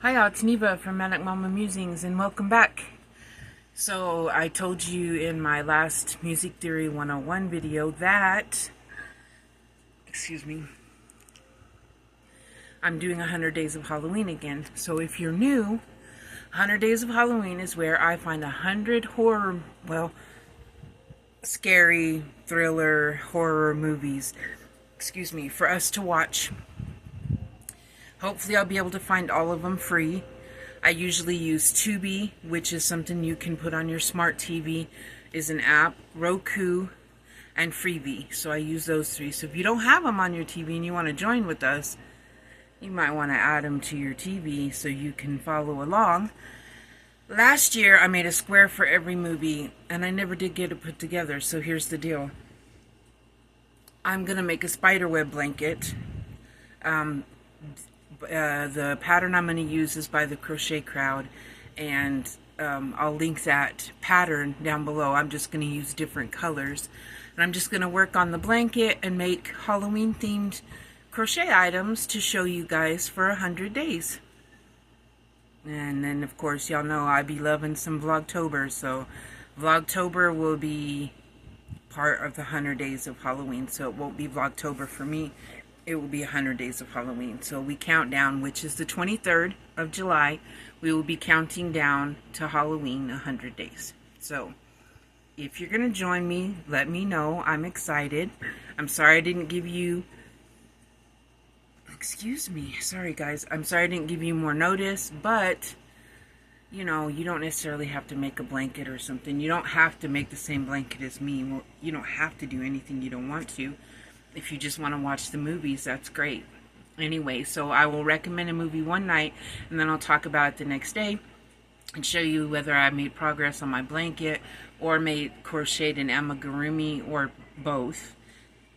Hi, y'all, it's Neva from Manic Mama Musings, and welcome back. So, I told you in my last Music Theory 101 video that, I'm doing 100 Days of Halloween again. So, if you're new, 100 Days of Halloween is where I find 100 scary, thriller, horror movies, for us to watch. Hopefully I'll be able to find all of them free. I usually use Tubi, which is something you can put on your smart TV, is an app, Roku, and Freevee. So I use those three. So if you don't have them on your TV and you want to join with us, you might want to add them to your TV so you can follow along. Last year I made a square for every movie and I never did get it put together. So here's the deal. I'm going to make a spiderweb blanket. The pattern I'm going to use is by the Crochet Crowd, and I'll link that pattern down below. I'm just going to use different colors, and I'm just going to work on the blanket and make Halloween themed crochet items to show you guys for 100 days. And then of course y'all know I be loving some Vlogtober, so Vlogtober will be part of the 100 days of Halloween, so it won't be Vlogtober for me. It will be 100 days of Halloween. So we count down, which is the 23rd of July. We will be counting down to Halloween 100 days. So if you're going to join me, let me know. I'm excited. I'm sorry I didn't give you... Sorry, guys. I'm sorry I didn't give you more notice, but... you know, you don't necessarily have to make a blanket or something. You don't have to make the same blanket as me. You don't have to do anything you don't want to. If you just want to watch the movies, that's great. Anyway, so I will recommend a movie one night, and then I'll talk about it the next day and show you whether I made progress on my blanket or made crocheted an amigurumi or both.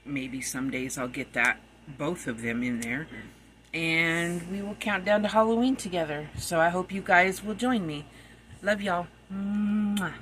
Maybe some days I'll get both of them in there. And we will count down to Halloween together. So I hope you guys will join me. Love y'all. Mwah.